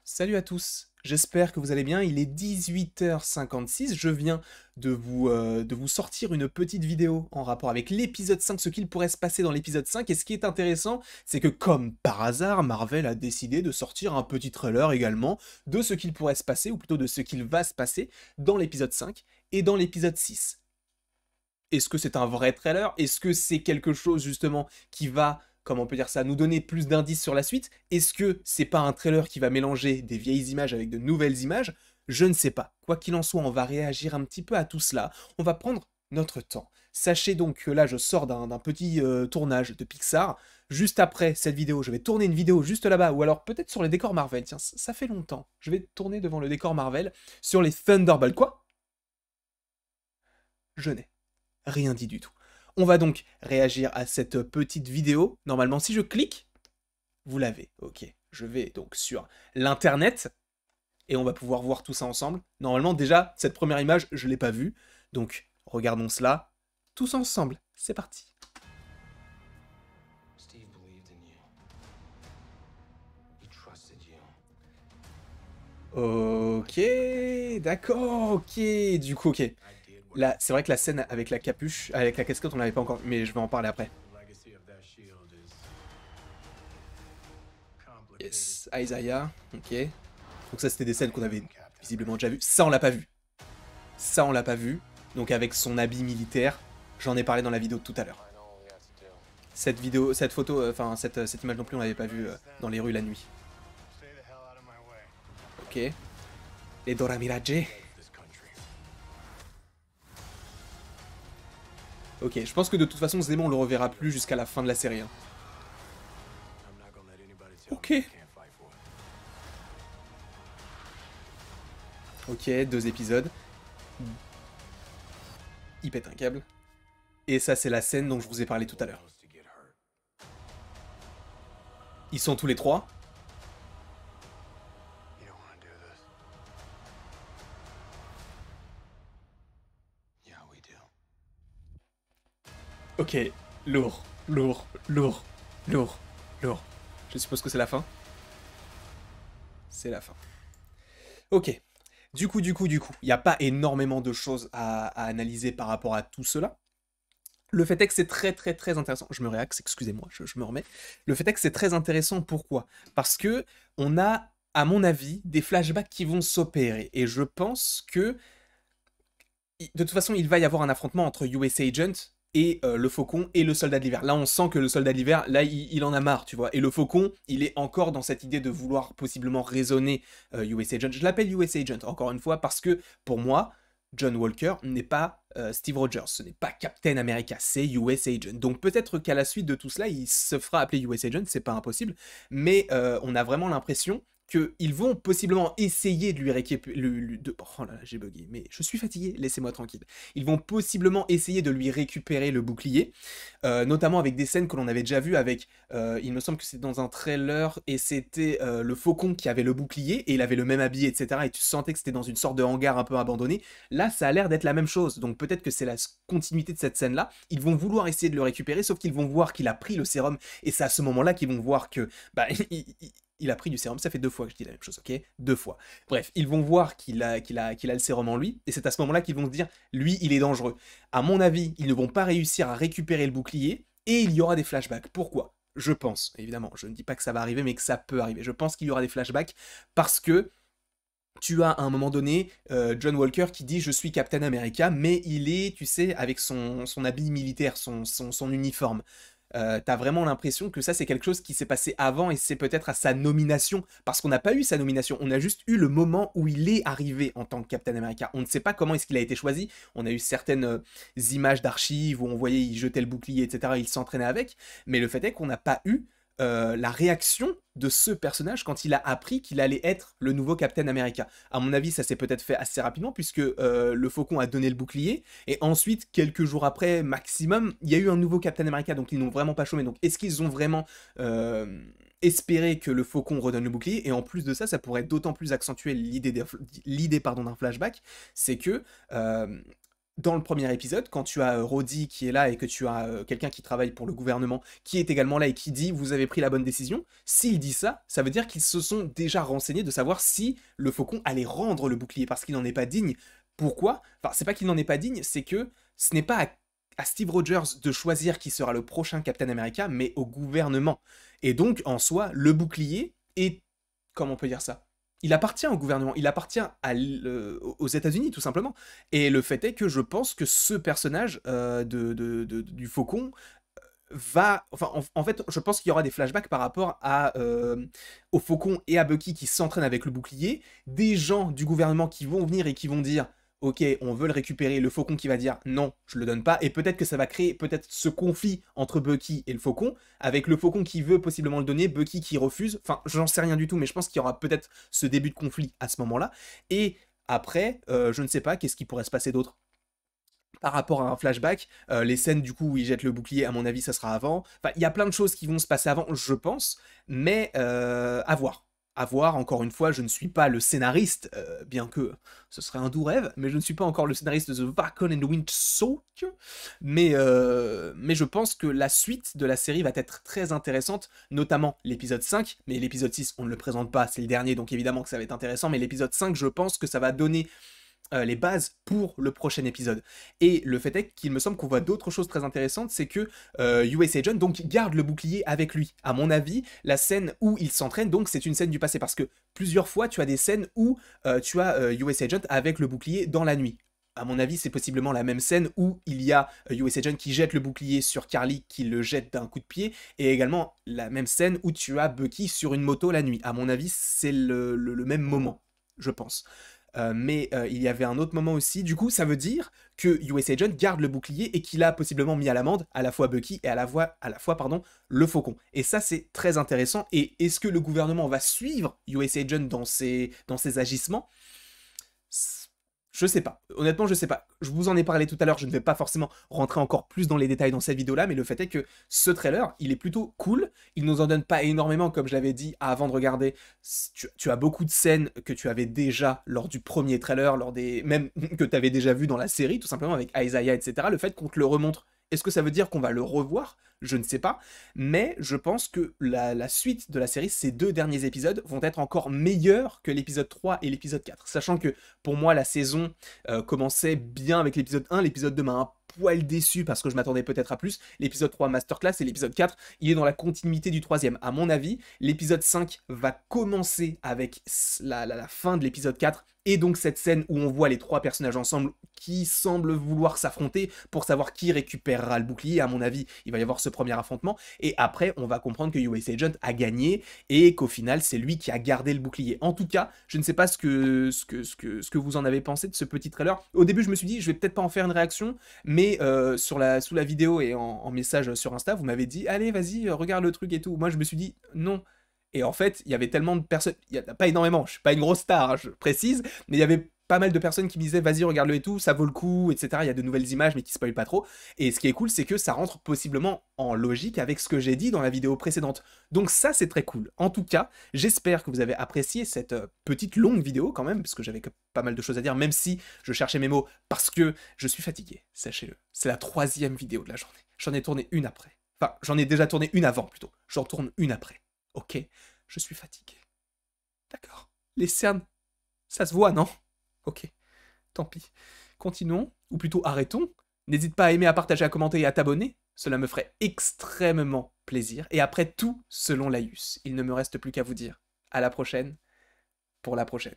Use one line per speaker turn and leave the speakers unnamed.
Salut à tous, j'espère que vous allez bien, il est 18h56, je viens de vous sortir une petite vidéo en rapport avec l'épisode 5, ce qu'il pourrait se passer dans l'épisode 5, et ce qui est intéressant, c'est que comme par hasard, Marvel a décidé de sortir un petit trailer également de ce qu'il pourrait se passer, ou plutôt de ce qu'il va se passer dans l'épisode 5 et dans l'épisode 6. Est-ce que c'est un vrai trailer? Est-ce que c'est quelque chose justement qui va, comment on peut dire ça, nous donner plus d'indices sur la suite? Est-ce que c'est pas un trailer qui va mélanger des vieilles images avec de nouvelles images? Je ne sais pas. Quoi qu'il en soit, on va réagir un petit peu à tout cela. On va prendre notre temps. Sachez donc que là, je sors d'un petit tournage de Pixar. Juste après cette vidéo, je vais tourner une vidéo juste là-bas, ou alors peut-être sur les décors Marvel. Tiens, ça fait longtemps. Je vais tourner devant le décor Marvel sur les Thunderbolts. Quoi? Je n'ai rien dit du tout. On va donc réagir à cette petite vidéo. Normalement, si je clique, vous l'avez. Ok. Je vais donc sur l'internet et on va pouvoir voir tout ça ensemble. Normalement, déjà, cette première image, je ne l'ai pas vue. Donc, regardons cela tous ensemble. C'est parti.
Steve believed in you. He trusted you.
Ok, d'accord, ok. Du coup, ok.
I did what
Là, c'est vrai que la scène avec la capuche, avec la casquette, on l'avait pas encore, mais je vais en parler après.
the legacy of that shield is complicated.
Yes, Isaiah, ok. Donc ça, c'était des scènes qu'on avait visiblement déjà vues. Ça, on l'a pas vu. Ça, on l'a pas vu. Donc avec son habit militaire, j'en ai parlé dans la vidéo de tout à l'heure.
I know all we have to do.
Cette vidéo, cette photo, enfin cette image non plus, on l'avait pas vue dans les rues la nuit.
Stay the hell out of my way.
Ok. Les Dora Milaje.
This country.
Ok, je pense que de toute façon, Zemo, on le reverra plus jusqu'à la fin de la série. Hein.
I'm not gonna let anybody tell
Ok.
me I can't fight for it.
Ok, 2 épisodes. Il pète un câble. Et ça, c'est la scène dont je vous ai parlé tout à l'heure.
Supposed to get hurt.
Ils sont tous les trois.
You don't wanna do this. Yeah, we do.
Ok, lourd, lourd, lourd, lourd, lourd. Je suppose que c'est la fin. C'est la fin. Ok. Du coup, il n'y a pas énormément de choses à analyser par rapport à tout cela. Le fait est que c'est très intéressant. Je me réaxe, excusez-moi, je me remets. Le fait est que c'est très intéressant, pourquoi? Parce que on a, à mon avis, des flashbacks qui vont s'opérer. Et je pense que, de toute façon, il va y avoir un affrontement entre US Agent et le Faucon et le Soldat de l'Hiver. Là, on sent que le Soldat de l'Hiver, là, il en a marre, tu vois. Et le Faucon, il est encore dans cette idée de vouloir possiblement raisonner US Agent. Je l'appelle US Agent, encore une fois, parce que, pour moi, John Walker n'est pas Steve Rogers, ce n'est pas Captain America, c'est US Agent. Donc peut-être qu'à la suite de tout cela, il se fera appeler US Agent, c'est pas impossible, mais on a vraiment l'impression qu'ils vont possiblement essayer de lui récupérer... Oh là là, j'ai bugué, mais je suis fatigué, laissez-moi tranquille. Ils vont possiblement essayer de lui récupérer le bouclier, notamment avec des scènes que l'on avait déjà vues avec, il me semble que c'est dans un trailer, et c'était le Faucon qui avait le bouclier, et il avait le même habit, etc., et tu sentais que c'était dans une sorte de hangar un peu abandonné. Là, ça a l'air d'être la même chose, donc peut-être que c'est la continuité de cette scène-là. Ils vont vouloir essayer de le récupérer, sauf qu'ils vont voir qu'il a pris le sérum, et c'est à ce moment-là qu'ils vont voir que, bah, il a pris du sérum, ça fait 2 fois que je dis la même chose, ok? 2 fois. Bref, ils vont voir qu'il a le sérum en lui, et c'est à ce moment-là qu'ils vont se dire, lui, il est dangereux. À mon avis, ils ne vont pas réussir à récupérer le bouclier, et il y aura des flashbacks. Pourquoi? Je pense, évidemment, je ne dis pas que ça va arriver, mais que ça peut arriver. Je pense qu'il y aura des flashbacks, parce que tu as à un moment donné John Walker qui dit « Je suis Captain America », mais il est, tu sais, avec son habit militaire, son uniforme. T'as vraiment l'impression que ça, c'est quelque chose qui s'est passé avant, et c'est peut-être à sa nomination, parce qu'on n'a pas eu sa nomination, on a juste eu le moment où il est arrivé en tant que Captain America. On ne sait pas comment est-ce qu'il a été choisi, on a eu certaines images d'archives où on voyait il jetait le bouclier, etc., il s'entraînait avec, mais le fait est qu'on n'a pas eu la réaction de ce personnage quand il a appris qu'il allait être le nouveau Captain America. À mon avis, ça s'est peut-être fait assez rapidement, puisque le Faucon a donné le bouclier, et ensuite, quelques jours après, maximum, il y a eu un nouveau Captain America, donc ils n'ont vraiment pas chômé. Donc est-ce qu'ils ont vraiment espéré que le Faucon redonne le bouclier? Et en plus de ça, ça pourrait d'autant plus accentuer l'idée d'un flashback, c'est que dans le premier épisode, quand tu as Rhodey qui est là et que tu as quelqu'un qui travaille pour le gouvernement qui est également là et qui dit vous avez pris la bonne décision, s'il dit ça, ça veut dire qu'ils se sont déjà renseignés de savoir si le faucon allait rendre le bouclier parce qu'il n'en est pas digne. Pourquoi? Enfin, c'est pas qu'il n'en est pas digne, c'est que ce n'est pas à Steve Rogers de choisir qui sera le prochain Captain America, mais au gouvernement. Et donc, en soi, le bouclier est... Comment on peut dire ça? Il appartient au gouvernement, il appartient aux États-Unis tout simplement. Et le fait est que je pense que ce personnage du Faucon va... Enfin, en fait, je pense qu'il y aura des flashbacks par rapport au Faucon et à Bucky qui s'entraînent avec le bouclier, des gens du gouvernement qui vont venir et qui vont dire ok, on veut le récupérer, le Faucon qui va dire non, je le donne pas, et peut-être que ça va créer peut-être ce conflit entre Bucky et le Faucon, avec le Faucon qui veut possiblement le donner, Bucky qui refuse, enfin j'en sais rien du tout, mais je pense qu'il y aura peut-être ce début de conflit à ce moment-là, et après, je ne sais pas, qu'est-ce qui pourrait se passer d'autre par rapport à un flashback, les scènes du coup où il jette le bouclier, à mon avis, ça sera avant. Enfin, il y a plein de choses qui vont se passer avant, je pense, mais à voir. À voir, encore une fois, je ne suis pas le scénariste, bien que ce serait un doux rêve, mais je ne suis pas encore le scénariste de The Falcon and the Winter Soldier, mais je pense que la suite de la série va être très intéressante, notamment l'épisode 5, mais l'épisode 6, on ne le présente pas, c'est le dernier, donc évidemment que ça va être intéressant, mais l'épisode 5, je pense que ça va donner les bases pour le prochain épisode. Et le fait est qu'il me semble qu'on voit d'autres choses très intéressantes, c'est que US Agent donc garde le bouclier avec lui. À mon avis, la scène où il s'entraîne, donc c'est une scène du passé, parce que plusieurs fois tu as des scènes où tu as US Agent avec le bouclier dans la nuit. À mon avis, c'est possiblement la même scène où il y a US Agent qui jette le bouclier sur Carly, qui le jette d'un coup de pied, et également la même scène où tu as Bucky sur une moto la nuit. À mon avis, c'est le même moment, je pense. Mais il y avait un autre moment aussi. Du coup, ça veut dire que US Agent garde le bouclier et qu'il a possiblement mis à l'amende à la fois Bucky et à la fois pardon, le Faucon. Et ça, c'est très intéressant. Et est-ce que le gouvernement va suivre US Agent dans ses agissements? Je sais pas. Honnêtement, je sais pas. Je vous en ai parlé tout à l'heure, je ne vais pas forcément rentrer encore plus dans les détails dans cette vidéo-là, mais le fait est que ce trailer, il est plutôt cool. Il nous en donne pas énormément, comme je l'avais dit avant de regarder. Tu as beaucoup de scènes que tu avais déjà lors du premier trailer, même que tu avais déjà vu dans la série, tout simplement avec Isaiah, etc. Le fait qu'on te le remontre, est-ce que ça veut dire qu'on va le revoir? Je ne sais pas, mais je pense que la suite de la série, ces 2 derniers épisodes, vont être encore meilleurs que l'épisode 3 et l'épisode 4. Sachant que, pour moi, la saison commençait bien avec l'épisode 1, l'épisode 2 m'a un poil déçu parce que je m'attendais peut-être à plus. L'épisode 3 Masterclass et l'épisode 4, il est dans la continuité du troisième. À mon avis, l'épisode 5 va commencer avec la fin de l'épisode 4 et donc cette scène où on voit les 3 personnages ensemble qui semblent vouloir s'affronter pour savoir qui récupérera le bouclier. À mon avis, il va y avoir ce premier affrontement et après on va comprendre que US Agent a gagné et qu'au final c'est lui qui a gardé le bouclier. En tout cas, je ne sais pas ce que vous en avez pensé de ce petit trailer. Au début je me suis dit je vais peut-être pas en faire une réaction, mais sous la vidéo et en message sur Insta, vous m'avez dit allez vas-y regarde le truc et tout. Moi je me suis dit non. Et en fait, il y avait tellement de personnes, il n'y en a pas énormément, je suis pas une grosse star, hein, je précise, mais il y avait pas mal de personnes qui me disaient vas-y regarde-le et tout, ça vaut le coup, etc. Il y a de nouvelles images mais qui spoilent pas trop. Et ce qui est cool, c'est que ça rentre possiblement en logique avec ce que j'ai dit dans la vidéo précédente. Donc ça, c'est très cool. En tout cas, j'espère que vous avez apprécié cette petite longue vidéo quand même, parce que j'avais pas mal de choses à dire, même si je cherchais mes mots, parce que je suis fatigué, sachez-le. C'est la 3e vidéo de la journée. J'en ai tourné une après. Enfin, j'en ai déjà tourné une avant plutôt. J'en tourne une après. Ok, je suis fatigué. D'accord. Les cernes, ça se voit, non? Ok, tant pis. Continuons, ou plutôt arrêtons. N'hésite pas à aimer, à partager, à commenter et à t'abonner. Cela me ferait extrêmement plaisir. Et après tout, selon Laïus, il ne me reste plus qu'à vous dire à la prochaine pour la prochaine.